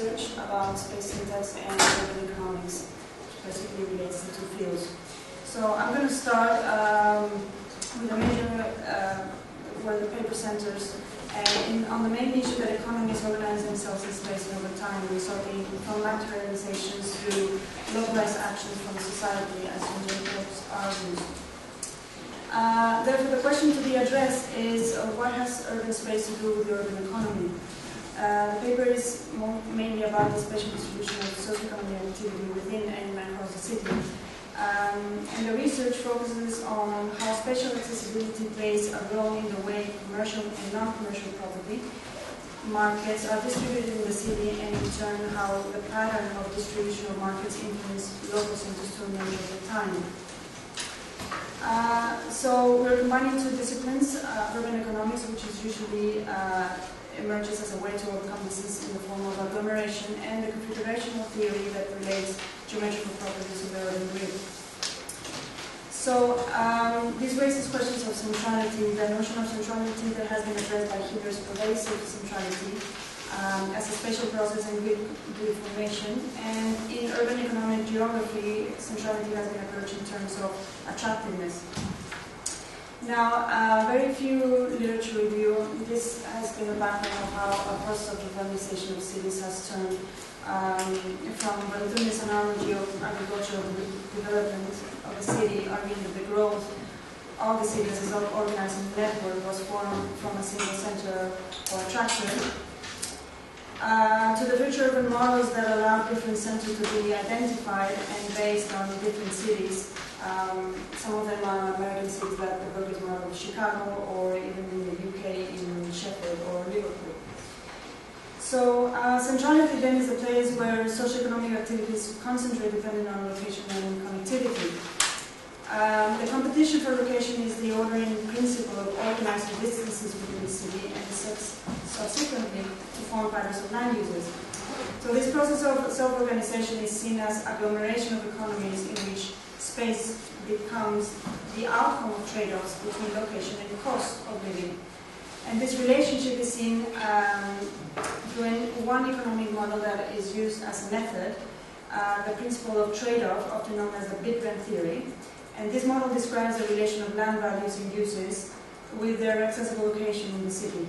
research about space syntax and urban economics, which basically relates the two fields. So I'm going to start with a major, where the paper centers on the main issue that economies organize themselves in space over time, resulting from materializations through localized actions from society, as James argues. Therefore, the question to be addressed is what has urban space to do with the urban economy? The paper is mainly about the spatial distribution of socioeconomic activity within and across the city. And the research focuses on how spatial accessibility plays a role in the way commercial and non-commercial property markets are distributed in the city, and in turn how the pattern of distribution of markets influence local centers to a measure of time. So we're combining two disciplines, urban economics, which is usually emerges as a way to overcome disease in the form of agglomeration, and the configurational theory that relates geometrical properties of the urban grid. So this raises questions of centrality, the notion of centrality that has been addressed by Hiller's pervasive centrality as a spatial process and grid formation. And in urban economic geography, centrality has been approached in terms of attractiveness. Now, very few literature review. This has been a background of how a process of urbanization of cities has turned from Balduini's analogy of agricultural development of a city, arguing that the growth of the city as an organizing network was formed from a single center or attraction, to the future urban models that allow different centers to be identified and based on different cities. Some of them are American cities like the Burgess model of Chicago, or even in the UK in Sheffield or Liverpool. So centrality then is a place where socioeconomic activities concentrate depending on location and connectivity. The competition for location is the ordering principle of organizing distances within the city and subsequently to form patterns of land uses. So this process of self-organization is seen as agglomeration of economies in which space becomes the outcome of trade-offs between location and cost of living. And this relationship is seen through one economic model that is used as a method, the principle of trade-off, often known as the bid rent theory. And this model describes the relation of land values and uses with their accessible location in the city.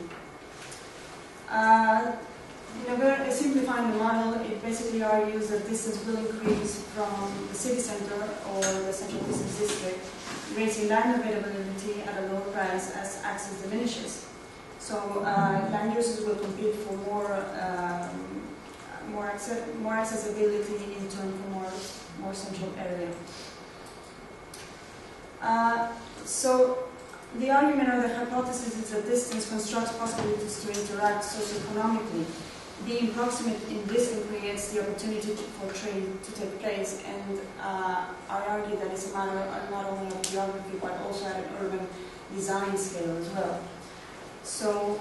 Simplifying the model, it basically argues that distance will increase from the city center or the central business district, raising land availability at a lower price as access diminishes. So land users will compete for more accessibility in turn for more central area. So the argument or the hypothesis is that distance constructs possibilities to interact socioeconomically. Being proximate in distance creates the opportunity for trade to take place, and I argue that it's a matter not only of geography but also at an urban design scale as well. So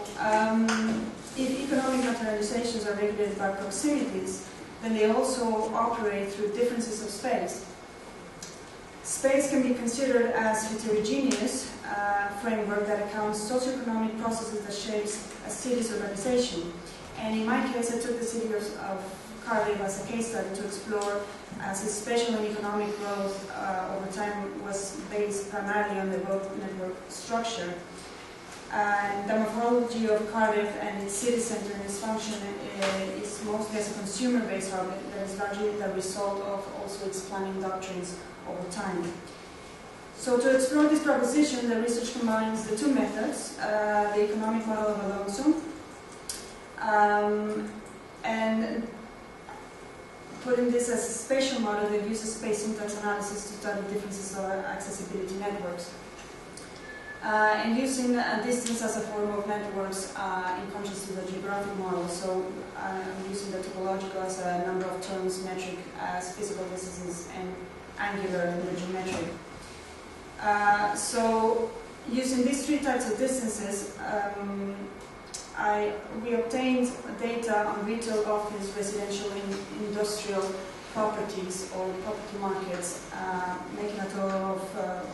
if economic materializations are regulated by proximities, then they also operate through differences of space. Space can be considered as heterogeneous framework that accounts socioeconomic processes that shapes a city's organization. And in my case, I took the city of Cardiff as a case study to explore as its spatial and economic growth over time was based primarily on the road network structure. And the morphology of Cardiff and its city center and its function is mostly as a consumer-based hub that is largely the result of also its planning doctrines over time. So to explore this proposition, the research combines the two methods, the economic model of Alonso, and putting this as a spatial model that uses space syntax analysis to study differences of accessibility networks. And using distance as a form of networks in contrast to the geographic model. So I'm using the topological as a number of terms, metric as physical distances, and angular in the geometric. So using these three types of distances, we obtained data on retail, office, residential, and industrial properties or property markets, making a total of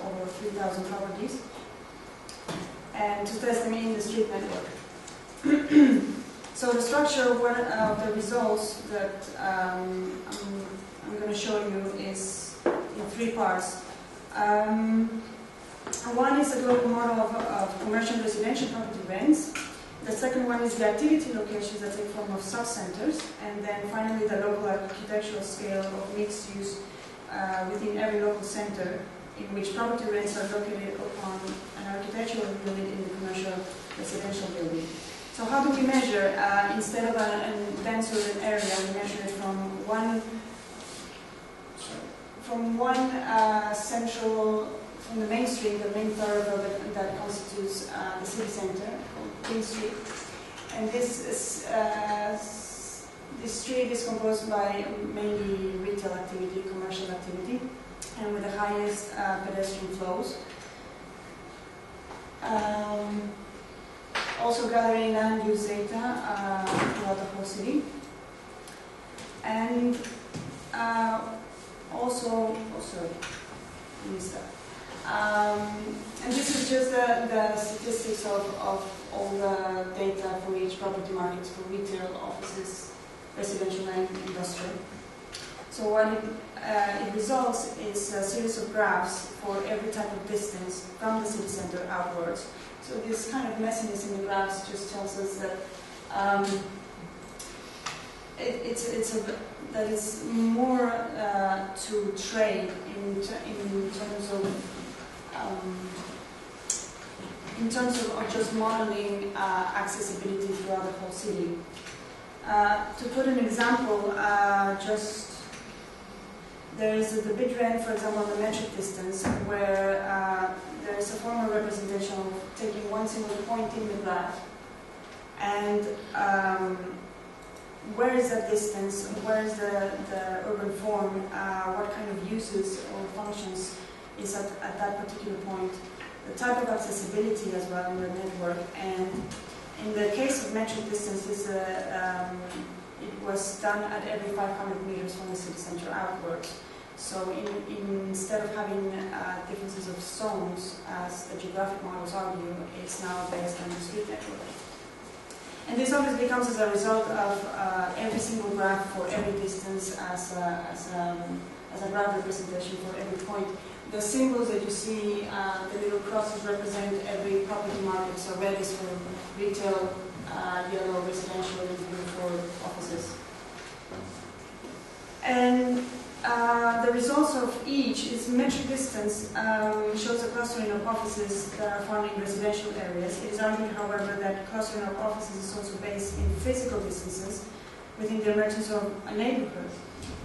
over 3,000 properties, and to test them in the street network. So the structure of the results that I'm going to show you is in 3 parts. One is a global model of commercial and residential property rents. The second one is the activity locations that take form of sub-centers. And then finally the local architectural scale of mixed use within every local center, in which property rents are located upon an architectural building in the commercial residential building. So how do we measure? Instead of a dense urban area, we measure it from from the main street, the main thoroughfare that constitutes the city center, called Queen Street. And this street is composed by mainly retail activity, commercial activity, and with the highest pedestrian flows. Also gathering land use data throughout the whole city. And and this is just the statistics of all the data for each property markets for retail, offices, residential and industrial. So what it results is a series of graphs for every type of distance from the city center outwards. So this kind of messiness in the graphs just tells us that that it's more to trade in terms of just modeling accessibility throughout the whole city. To put an example, there is the bid rent, for example, on the metric distance, where there is a formal representation of taking one single point in the graph, and where is that distance, where is the urban form, what kind of uses or functions is at that particular point, the type of accessibility as well in the network. And in the case of metric distances, it was done at every 500 meters from the city center outwards. So instead of having differences of zones, as the geographic models argue, it's now based on the street network. And this obviously comes as a result of every single graph for every distance as a graph representation for every point. The symbols that you see, the little crosses represent every property market. So red is for retail, yellow residential, and blue for offices. And the results of each is metric distance shows a clustering of offices that are found in residential areas. It is argued, however, that clustering of offices is also based in physical distances within the emergence of a neighborhood.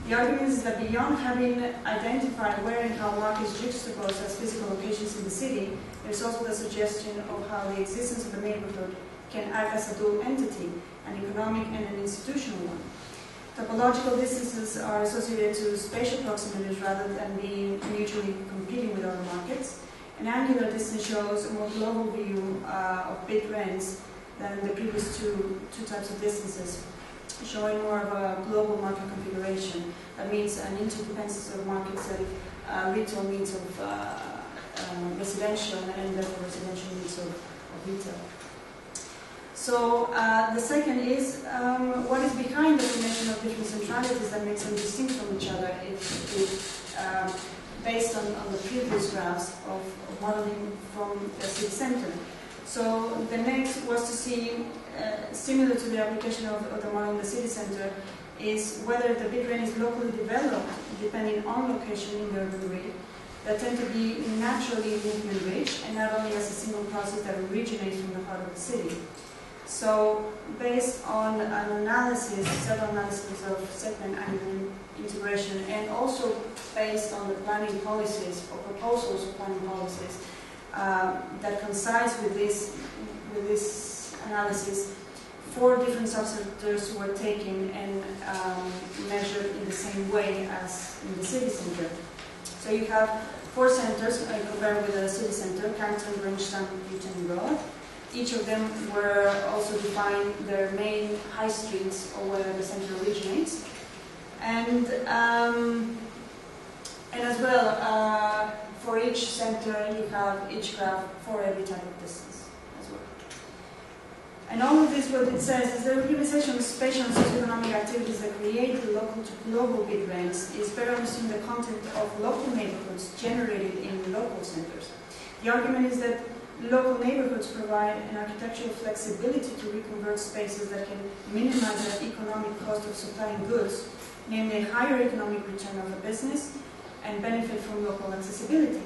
The argument is that beyond having identified where and how markets juxtapose as physical locations in the city, there is also the suggestion of how the existence of a neighborhood can act as a dual entity, an economic and an institutional one. Topological distances are associated to spatial proximities rather than being mutually competing with other markets. An angular distance shows a more global view of bid rents than the previous two types of distances, showing more of a global market configuration. That means an interdependence of markets that retail needs of residential and therefore residential needs of retail. So the second is what is behind the formation of different centralities that makes them distinct from each other based on the previous graphs of modeling from the city center. So the next was to see, similar to the application of the model in the city center, is whether the bid rent is locally developed depending on location in the urban grid, that tend to be naturally movement rich and not only as a single process that originates from the heart of the city. So, based on an analysis, several analyses of segment and integration, and also based on the planning policies or proposals of planning policies that coincides with this analysis, 4 different subsectors were taken and measured in the same way as in the city center. So you have 4 centers compared with the city center: Carrington, Bridgetown, Newton, and Broad. Each of them were also defined their main high streets or where the center originates. And as well, for each center, you have each graph for every type of distance as well. And all of this, what it says, is the organization of spatial and socioeconomic activities that create the local to global bit rents is better understood in the context of local neighborhoods generated in local centers. The argument is that local neighborhoods provide an architectural flexibility to reconvert spaces that can minimize the economic cost of supplying goods, namely a higher economic return of a business, and benefit from local accessibility.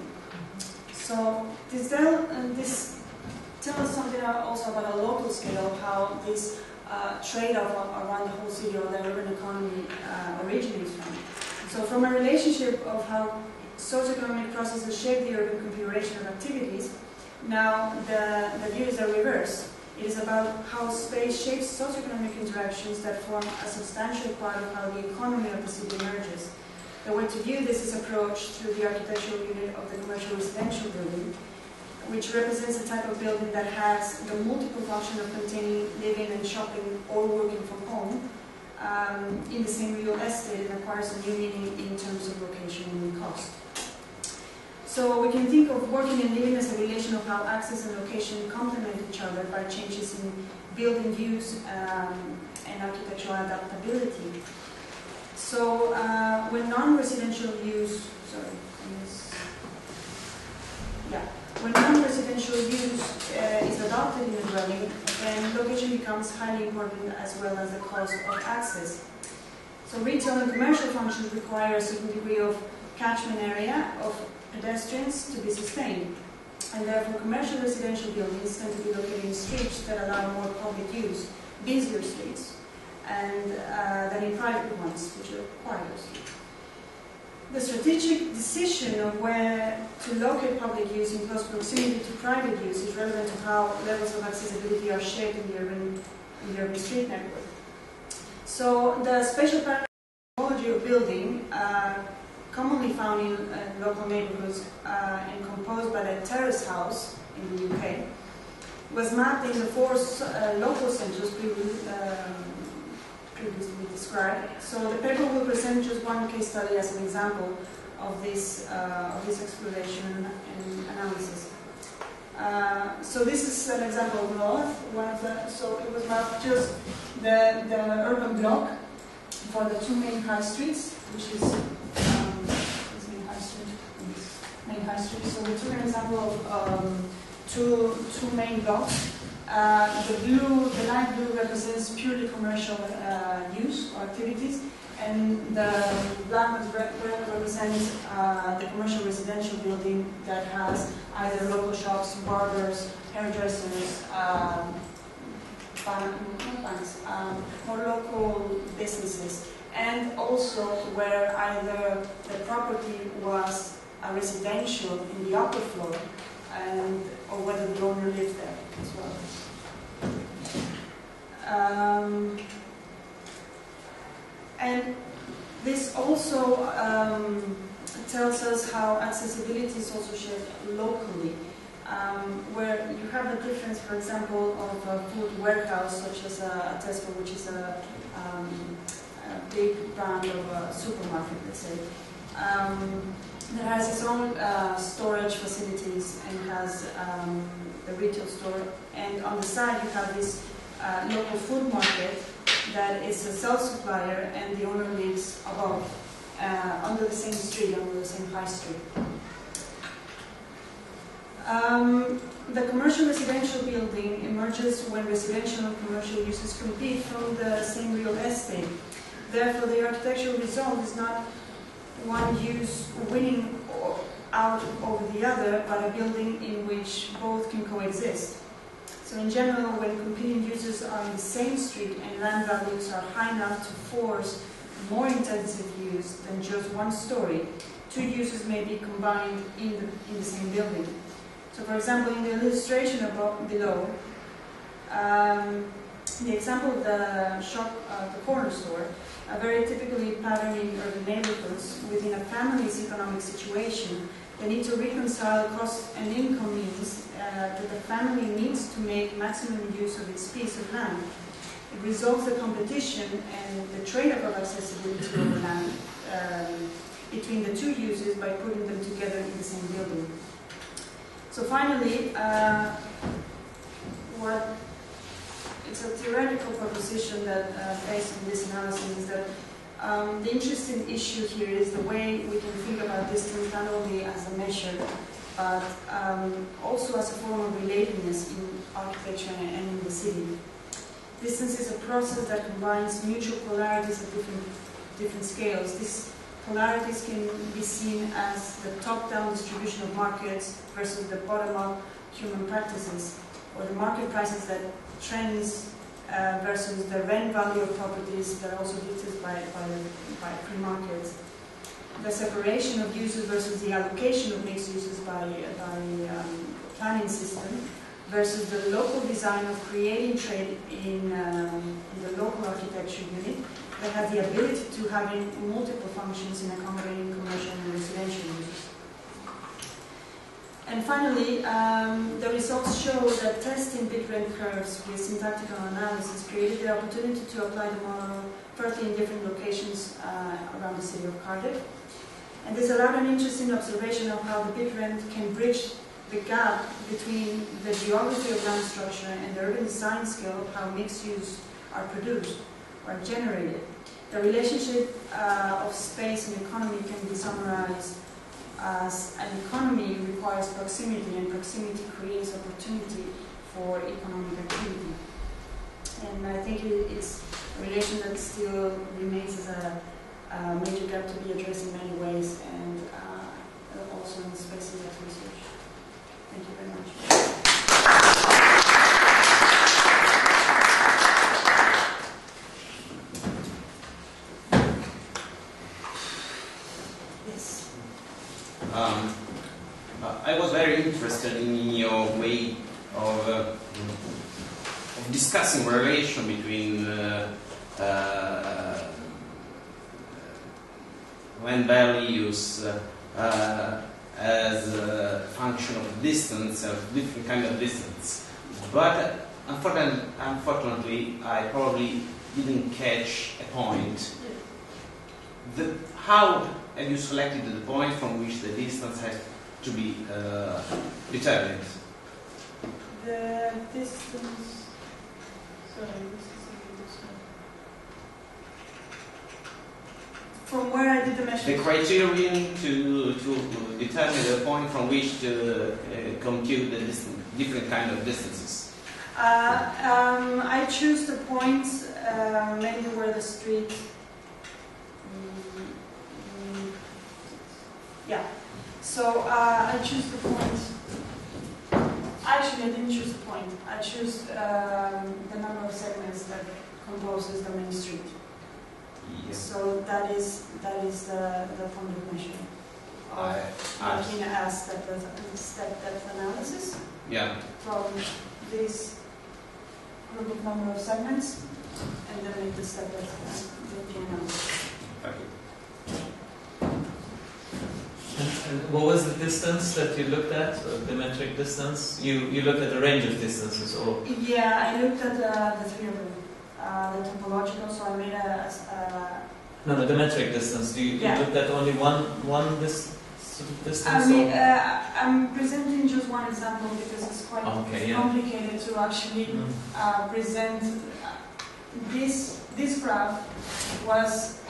So this tells us something also about a local scale of how this trade-off around the whole city or the urban economy originates from. So from a relationship of how socioeconomic processes shape the urban configuration of activities, now the view is the reverse. It is about how space shapes socioeconomic interactions that form a substantial part of how the economy of the city emerges. The way to view this is approached through the architectural unit of the commercial residential building, which represents a type of building that has the multiple function of containing living and shopping or working from home in the same real estate, and acquires a new meaning in terms of location and cost. So we can think of working and living as a relation of how access and location complement each other by changes in building use and architectural adaptability. So when non-residential use, when non-residential use is adopted in a dwelling, then location becomes highly important as well as the cost of access. So retail and commercial functions require a certain degree of catchment area of pedestrians to be sustained, and therefore commercial residential buildings tend to be located in streets that allow more public use, busier streets, and than in private ones, which are quieter streets. The strategic decision of where to locate public use in close proximity to private use is relevant to how levels of accessibility are shaped in the urban street network. So the spatial paradigm of building, commonly found in local neighborhoods and composed by the terrace house in the UK, was mapped in the four local centres previously described. So the paper will present just one case study as an example of this exploration and analysis. So this is an example of North. So it was mapped just the urban block for the two main high streets, which is this main high street. So we took an example of two main blocks. The light blue represents purely commercial use or activities, and the black ones represent the commercial residential building that has either local shops, barbers, hairdressers, banks, or local businesses, and also where either the property was a residential in the upper floor, or whether the owner lived there as well. And this also tells us how accessibility is also shared locally, where you have a difference, for example, of a food warehouse such as a Tesco, which is a big brand of a supermarket, let's say, that has its own storage facilities and has the retail store, and on the side you have this local food market that is a self-supplier, and the owner lives above, under the same street, under the same high street. The commercial residential building emerges when residential and commercial uses compete from the same real estate. Therefore, the architectural result is not one use winning out over the other, but a building in which both can coexist. So in general, when competing uses are in the same street and land values are high enough to force more intensive use than just one story, two uses may be combined in the same building. So for example, in the illustration below, the example of the shop, the corner store, a very typically patterned in urban neighborhoods within a family's economic situation, they need to reconcile cost and income means that the family needs to make maximum use of its piece of land. It resolves the competition and the trade-off of accessibility over land between the two uses by putting them together in the same building. So finally, what it's a theoretical proposition that, based on this analysis, is that the interesting issue here is the way we can think about distance not only as a measure, but also as a form of relatedness in architecture and in the city. Distance is a process that combines mutual polarities at different scales. These polarities can be seen as the top-down distribution of markets versus the bottom-up human practices, or the market prices that trends versus the rent value of properties that are also dictated by free markets. The separation of uses versus the allocation of mixed uses by planning system versus the local design of creating trade in the local architecture unit that has the ability to having multiple functions in accommodating commercial and residential uses. And finally, the results show that testing bit rent curves with syntactical analysis created the opportunity to apply the model firstly in different locations around the city of Cardiff. And this allowed an interesting observation of how the bit rent can bridge the gap between the geography of land structure and the urban design scale of how mixed use are produced or generated. The relationship of space and economy can be summarized as an economy requires proximity, and proximity creates opportunity for economic activity. And I think it's a relation that still remains as a major gap to be addressed in many ways, and also in spaces of research. Thank you very much. Yes. I was very interested in your way of discussing relation between land values as a function of distance, of different kind of distance. But unfortunately, I probably didn't catch a point. How have you selected the point from which the distance has to be determined? The distance. Sorry, this one. From where I did the measurement? The criterion to determine the point from which to compute the distance, different kind of distances. I choose the points mainly where the street. Yeah. So I choose the point. Actually, I didn't choose the point. I choose the number of segments that composes the main street. Yeah. So that is the point of measurement. Looking at step depth analysis. Yeah. From this group of number of segments, and then make the step depth analysis. Thank you. And what was the distance that you looked at, the metric distance? You looked at a range of distances, or? Yeah, I looked at the three of them. The topological, so I made No, the metric distance. You looked at only one distance? I mean, I'm presenting just one example because it's quite complicated to actually present. This graph was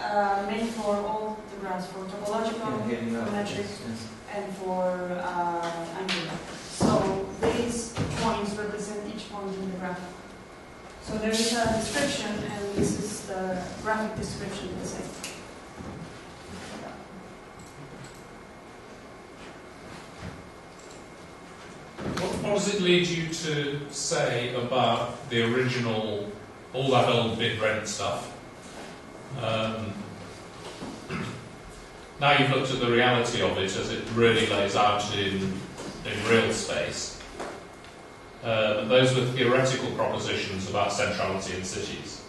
made for all the graphs, for topological, for metric, and for angular. So these points represent each point in the graph. So there is a description, and this is the graphic description, let's say. What does it lead you to say about the original, all that old bit rent stuff? Now you've looked at the reality of it as it really lays out in real space. Those were theoretical propositions about centrality in cities.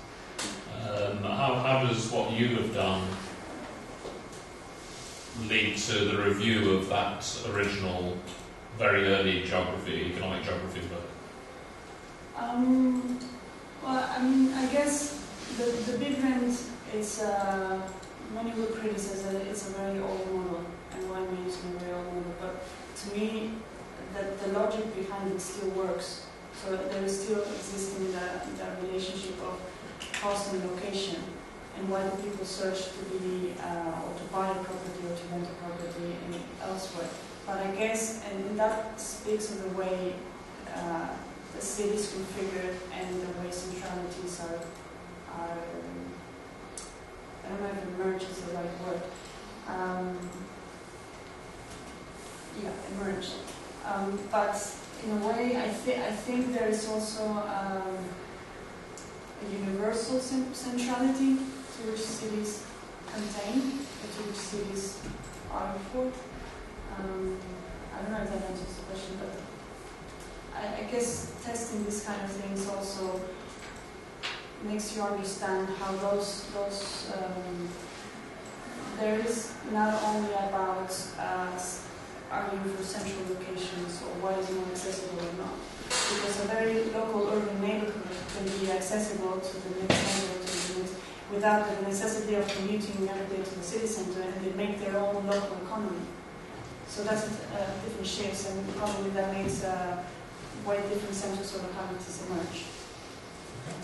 How does what you have done lead to the review of that original, very early economic geography book? Well, I mean, I guess the bit rent is, many would criticize that it's a very old model, and why I'm using a very old model, but to me, the logic behind it still works. So there is still existing the relationship of cost and location, and why do people search to be or to buy a property or to rent a property elsewhere. But I guess, and that speaks of the way the city is configured and the way centralities are I don't know if emerge is the right word. Emerge. But in a way, I think there is also a universal centrality to which cities contain, to which cities are for. I don't know if that answers the question, but I guess testing these kind of things also makes you understand how there is not only about arguing for central locations or why is it more accessible or not. Because a very local urban neighborhood can be accessible to the next neighborhood, to the next, without the necessity of commuting every day to the city center, and they make their own local economy. So that's different shapes, and probably that makes way different centers of localities emerge. Okay.